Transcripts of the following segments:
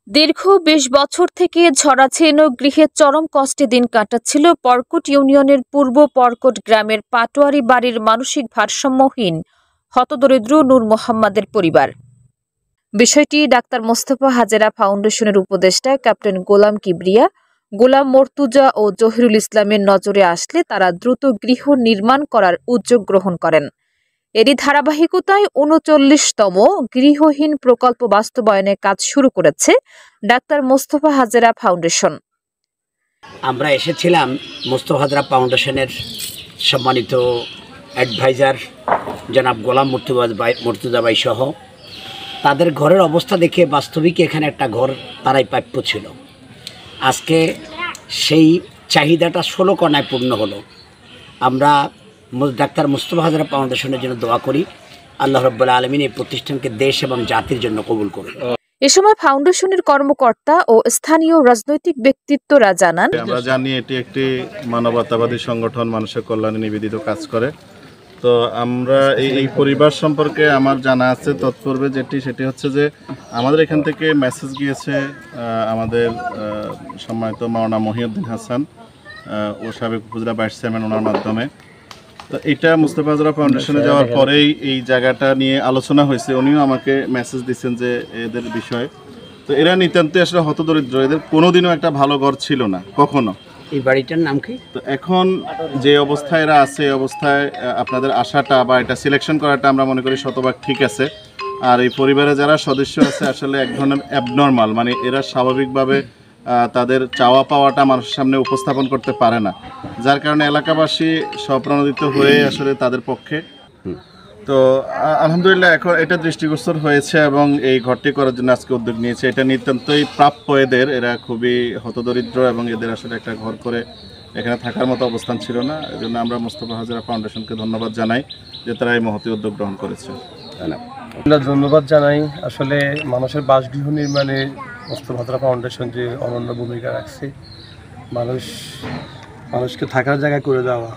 দীর্ঘ ২০ বছর থেকে ঝরাছিন্ন গৃহে চরম কষ্টে দিন কাটাচ্ছিল পরকট ইউনিয়নের পূর্ব পরকট গ্রামের পাটোয়ারি বাড়ির মানসিক ভারসাম্যহীন হতদরিদ্র নূর মোহাম্মদের পরিবার। বিষয়টি ডাক্তার মোস্তফা হাজেরা ফাউন্ডেশনের উপদেষ্টা ক্যাপ্টেন গোলাম কিবরিয়া, গোলাম মর্তুজা ও জহিরুল ইসলামের নজরে আসলে তারা দ্রুত গৃহ নির্মাণ করার উদ্যোগ গ্রহণ করেন। এরই ধারাবাহিকতায় ৩৯তম গৃহহীন প্রকল্প বাস্তবায়নের কাজ শুরু করেছে ডাক্তার মোস্তফা হাজেরা ফাউন্ডেশন। আমরা এসেছিলাম মোস্তফা হাজেরা ফাউন্ডেশনের সম্মানিত অ্যাডভাইজার জনাব গোলাম মর্তুজা ভাই সহ। তাদের ঘরের অবস্থা দেখে বাস্তবিক এখানে একটা ঘর তারাই প্রাপ্য ছিল। আজকে সেই চাহিদাটা ১৬ কণায় পূর্ণ হলো। আমরা ডাক্তার মোস্তফা হাজেরা ফাউন্ডেশনের জন্য দোয়া করি, আল্লাহ রাব্বুল আলামিন এই প্রতিষ্ঠানকে দেশ এবং জাতির জন্য কবুল করুন। এ সময় ফাউন্ডেশনের কর্মকর্তা ও স্থানীয় রাজনৈতিক ব্যক্তিত্বরা জানান, আমরা জানি এটি একটি মানবতাবাদী সংগঠন, মানুষের কল্যাণে নিবেদিত কাজ করে। তো আমরা এই পরিবার সম্পর্কে আমার জানা আছে তৎপূর্বে সেটি হচ্ছে যে আমাদের এখান থেকে মেসেজ গিয়েছে আমাদের সম্মানিত মাওলানা মহিউদ্দিন হাসান ও সাবেক উপজেলা ভাইস চেয়ারম্যান, ওনার মাধ্যমে। তো এটা মোস্তফা হাজেরা ফাউন্ডেশনে যাওয়ার পরেই এই জায়গাটা নিয়ে আলোচনা হয়েছে। উনিও আমাকে মেসেজ দিচ্ছেন যে এদের বিষয়ে। তো এরা নিতান্তই আসলে হতদরিদ্র, এদের কোনোদিনও একটা ভালো ঘর ছিল না কখনো। এই বাড়িটার নাম কি? তো এখন যে অবস্থায় এরা আছে, এই অবস্থায় আপনাদের আশাটা বা এটা সিলেকশন করাটা আমরা মনে করি শতভাগ ঠিক আছে। আর এই পরিবারে যারা সদস্য আছে আসলে এক ধরনের অ্যাবনর্মাল, মানে এরা স্বাভাবিকভাবে তাদের চাওয়া পাওয়াটা মানুষের সামনে উপস্থাপন করতে পারে না, যার কারণে এলাকাবাসী স্বপ্রণোদিত হয়ে আসলে তাদের পক্ষে। তো আলহামদুলিল্লাহ এখন এটা দৃষ্টিগোচর হয়েছে এবং এই ঘরটি করার জন্য আজকে উদ্যোগ নিয়েছে। এটা নিতান্তই প্রাপ্য এদের, এরা খুবই হতদরিদ্র এবং এদের আসলে একটা ঘর করে এখানে থাকার মতো অবস্থান ছিল না। এই জন্য আমরা মোস্তফা হাজেরা ফাউন্ডেশনকে ধন্যবাদ জানাই যে তারা এই মহতী উদ্যোগ গ্রহণ করেছে। আমরা ধন্যবাদ জানাই। আসলে মানুষের বাসগৃহ নির্মাণে মোস্তফা হাজেরা ফাউন্ডেশন যে অনন্য ভূমিকা রাখছে, মানুষকে থাকার জায়গা করে দেওয়া,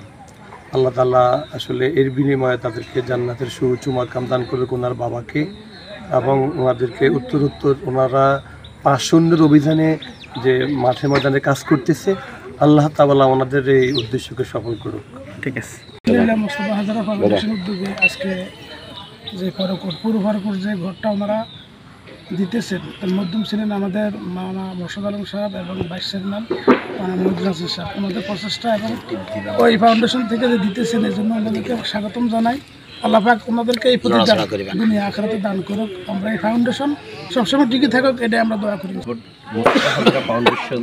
আল্লাহ তাআলা আসলে এর বিনিময়ে তাদেরকে জান্নাতের সুউচ্চ মাকাম দান করবে ওনার বাবাকে, এবং ওনাদেরকে উত্তরোত্তর ওনারা ৫০০ অভিযানে যে মাঠে ময়দানে কাজ করতেছে, আল্লাহ তাআলা ওনাদের এই উদ্দেশ্যকে সফল করুক। ঠিক আছে। মোস্তফা হাজেরা ফাউন্ডেশন উদ্যোগে আজকে যে পুরো ফরকট যে ঘরটা ওনারা দিতেছেন, তার মাধ্যম ছিলেন আমাদের মাওলানা মোর্শেদ আলম সাহেব এবং ভাইস চেয়ারম্যান মহিউদ্দিন হাসান সাহেব। ওনাদের প্রচেষ্টা এবং ওই ফাউন্ডেশন থেকে যে দিতেছেন এই জন্য ওনাদেরকে স্বাগতম জানাই। আল্লাহ পাক ওনাদেরকে এই প্রতিদান দুনিয়া আখিরাতে দান করুক। আমরা এই ফাউন্ডেশন সবসময় টিকে থাকুক, এটাই আমরা দোয়া করি। মোস্তফা হাজেরা ফাউন্ডেশন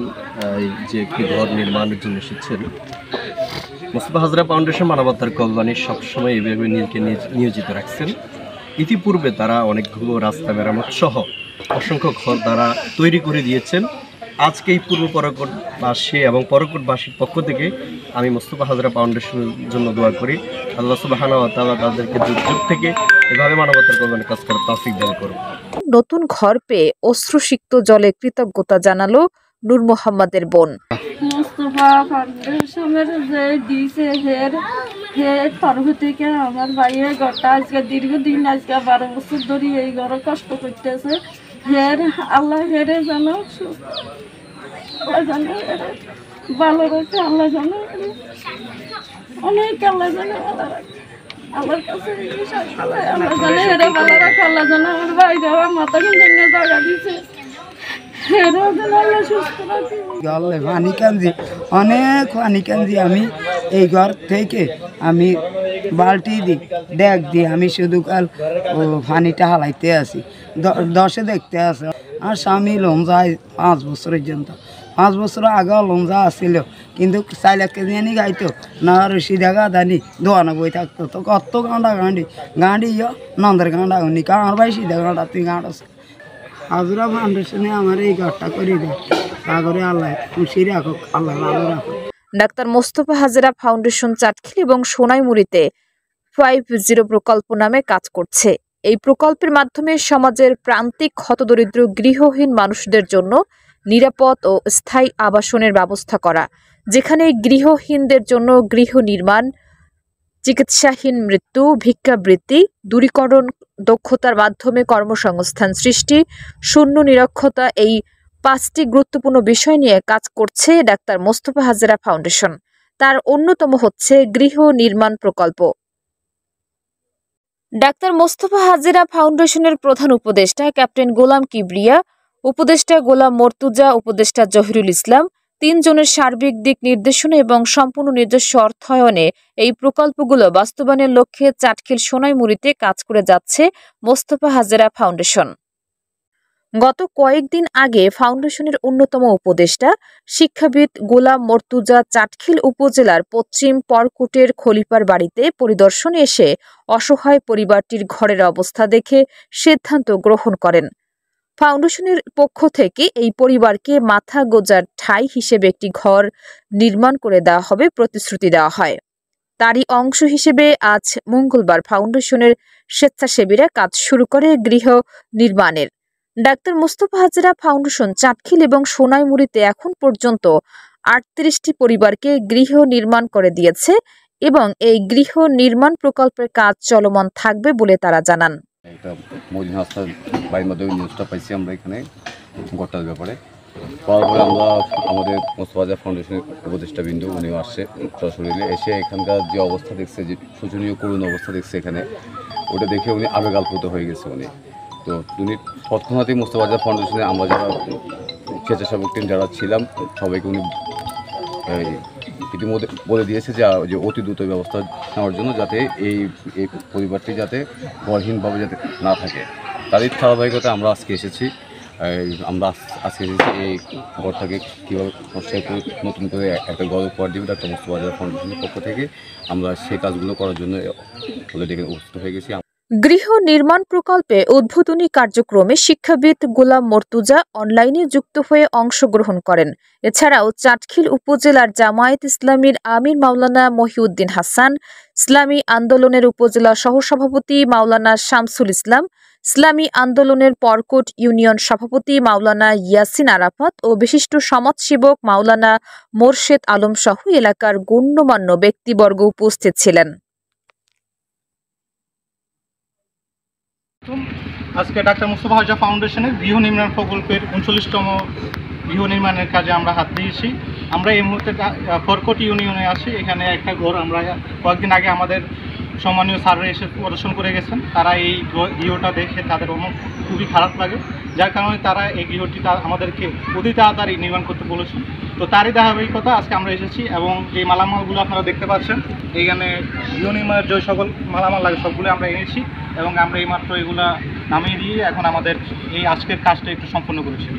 যে একটি ঘর নির্মাণের জন্য এসেছেন, মোস্তফা হাজেরা ফাউন্ডেশন মানবতার কল্যাণে সবসময় এইভাবে নিজেকে নিয়োজিত রাখছেন। ইতিপূর্বে তারা অনেকগুলো রাস্তা মেরামত সহ অসংখ্য ঘর তারা তৈরি করে দিয়েছেন। আজকে এই পূর্ব পরকটবাসী এবং পরকটবাসীর পক্ষ থেকে আমি মোস্তফা হাজেরা ফাউন্ডেশনের জন্য দোয়া করি, আল্লাহ সুবহানাহু ওয়া তাআলা তাদেরকে দুর্যোগ থেকে এভাবে মানবতার কল্যাণে কাজ করার তৌফিক দান করুন। নতুন ঘর পেয়ে অশ্রুসিক্ত জলে কৃতজ্ঞতা জানালো নূর মোহাম্মদের বোন। মোস্তফা ফাউন্ডেশনের যে দিয়েছে হের তরফ থেকে আমার ভাইয়ের ঘরটা আজকে দীর্ঘদিন, আজকে 12 বছর ধরে এই ঘরে কষ্ট করতেছে। আল্লাহ হেরে যেন ভালো রাখে, আল্লাহ যেন অনেক, আল্লাহ যেন ভালো রাখে। আমার কাছে আল্লাহ যেন হেরে ভালো রাখে, আল্লাহ যেন আমার ভাই যাওয়া মাথা কিন্তু জায়গা দিচ্ছে, অনেক পানি কান্দি। আমি এই ঘর থেকে আমি বালতি দিই, দেখ দিই, আমি শুধু কাল ও পানিটা হালাইতে আসি, দশে দেখতে আসে। আর স্বামী লোন যায় 5 বছরের জন্য। 5 বছর আগেও লঞ্জা আসছিল, কিন্তু 4 লাখ কেজি আনি গাইতো না, রশিদা গাদানি দোয়ানো বই থাকতো। তো কত গাঁডি নন্দের গাঁডা উনি কার ভাই সিধা গাঁডা তুই গাঁড়স। হাজেরা ফাউন্ডেশনে আমার এই ঘরটা করে দেয়, তা করে আল্লাহ খুশি রাখুক, আল্লাহ ভালো রাখুক। ডাক্তার মোস্তফা হাজেরা ফাউন্ডেশন চাটখিল এবং সোনাইমুড়িতে 50 প্রকল্প নামে কাজ করছে। এই প্রকল্পের মাধ্যমে সমাজের প্রান্তিক হতদরিদ্র গৃহহীন মানুষদের জন্য নিরাপদ ও স্থায়ী আবাসনের ব্যবস্থা করা, যেখানে গৃহহীনদের জন্য গৃহ নির্মাণ, চিকিৎসাহীন মৃত্যু, ভিক্ষাবৃত্তি দূরীকরণ, দক্ষতার মাধ্যমে কর্মসংস্থান সৃষ্টি, শূন্য নিরক্ষরতা এই 5টি গুরুত্বপূর্ণ বিষয় নিয়ে কাজ করছে ডাক্তার মোস্তফা হাজেরা ফাউন্ডেশন। তার অন্যতম হচ্ছে গৃহ নির্মাণ প্রকল্প। ডাক্তার মোস্তফা হাজেরা ফাউন্ডেশনের প্রধান উপদেষ্টা ক্যাপ্টেন গোলাম কিবরিয়া, উপদেষ্টা গোলাম মর্তুজা, উপদেষ্টা জহিরুল ইসলাম 3 জনের সার্বিক দিক নির্দেশনা এবং সম্পূর্ণ নিজস্ব অর্থায়নে এই প্রকল্পগুলো বাস্তবায়নের লক্ষ্যে চাটখিল সোনাইমুড়িতে কাজ করে যাচ্ছে মোস্তফা হাজেরা ফাউন্ডেশন। গত কয়েকদিন আগে ফাউন্ডেশনের অন্যতম উপদেষ্টা শিক্ষাবিদ গোলাম মর্তুজা চাটখিল উপজেলার পশ্চিম পরকুটের খলিপার বাড়িতে পরিদর্শনে এসে অসহায় পরিবারটির ঘরের অবস্থা দেখে সিদ্ধান্ত গ্রহণ করেন। ফাউন্ডেশনের পক্ষ থেকে এই পরিবারকে মাথা গোজার ঠাঁই হিসেবে একটি ঘর নির্মাণ করে দেওয়া হবে প্রতিশ্রুতি দেওয়া হয়। তারই অংশ হিসেবে আজ মঙ্গলবার ফাউন্ডেশনের স্বেচ্ছাসেবীরা কাজ শুরু করে গৃহ নির্মাণের। ডাক্তার মোস্তফা হাজেরা ফাউন্ডেশন চাটখিল এবং সোনাইমুড়িতে এখন পর্যন্ত 38টি পরিবারকে গৃহ নির্মাণ করে দিয়েছে এবং এই গৃহ নির্মাণ প্রকল্পের কাজ চলমান থাকবে বলে তারা জানান। একটা মদিন হাসপাতাল বাড়ির মাধ্যমে নিউজটা পাইছি আমরা এখানে ঘরটার ব্যাপারে। পাওয়ার পরে আমরা আমাদের মোস্তফা হাজেরা ফাউন্ডেশনের উপদেষ্টা বিন্দু উনিও আসছে সরাসরি এসে এখানকার যে অবস্থা দেখছে, যে শোচনীয় করুণ অবস্থা দেখছে এখানে, ওটা দেখে উনি আবেগ আপ্লুত হয়ে গেছে উনি। তো উনি তৎক্ষণাৎই মোস্তফা হাজেরা ফাউন্ডেশনে আমরা যারা স্বেচ্ছাসেবক টিম যারা ছিলাম সবাইকে উনি ইতিমধ্যে বলে দিয়েছে যে অতি দ্রুত ব্যবস্থা নেওয়ার জন্য, যাতে এই পরিবারটি যাতে ঘরহীনভাবে যাতে না থাকে। তারই ধারাবাহিকতা আমরা আজকে এসেছি। আমরা আজকে এসেছি এই ঘরটাকে কীভাবে নতুন করে একটা ঘর উপহার দেবে ডাক্তার মোস্তফা হাজেরা ফাউন্ডেশনের পক্ষ থেকে। আমরা সেই কাজগুলো করার জন্য অলরেডি উপস্থিত হয়ে গেছি। গৃহ নির্মাণ প্রকল্পে উদ্বোধনী কার্যক্রমে শিক্ষাবিদ গোলাম মর্তুজা অনলাইনে যুক্ত হয়ে অংশগ্রহণ করেন। এছাড়াও চাটখিল উপজেলার জামায়াত ইসলামীর আমির মাওলানা মহিউদ্দিন হাসান, ইসলামী আন্দোলনের উপজেলা সহসভাপতি মাওলানা শামসুল ইসলাম, ইসলামী আন্দোলনের পরকোট ইউনিয়ন সভাপতি মাওলানা ইয়াসিন আরাফাত ও বিশিষ্ট সমাজসেবক মাওলানা মোরশেদ আলম সহ এলাকার গণ্যমান্য ব্যক্তিবর্গ উপস্থিত ছিলেন। আজকে ডাক্তার মোস্তফা হাজেরা ফাউন্ডেশনের গৃহ নির্মাণ প্রকল্পের 39তম গৃহ নির্মাণের কাজে আমরা হাত দিয়েছি। আমরা এই মুহূর্তে ফরকট ইউনিয়নে আছি। এখানে একটা ঘর আমরা কয়েকদিন আগে আমাদের সম্মানীয় স্যাররা এসে প্রদর্শন করে গেছেন। তারা এই গৃহটা দেখে তাদের খুবই খারাপ লাগে, যার কারণে তারা এই গৃহটি আমাদেরকে অতি তাড়াতাড়ি নির্মাণ করতে বলেছেন। তো তারই ধারাবাহিকতা আজকে আমরা এসেছি এবং যে মালামালগুলো আপনারা দেখতে পাচ্ছেন এইখানে গৃহ নির্মাণের যে সকল মালামাল লাগে সবগুলো আমরা এনেছি এবং আমরা এইমাত্র এগুলা নামিয়ে দিয়ে এখন আমাদের এই আজকের কাজটা একটু সম্পন্ন করেছি।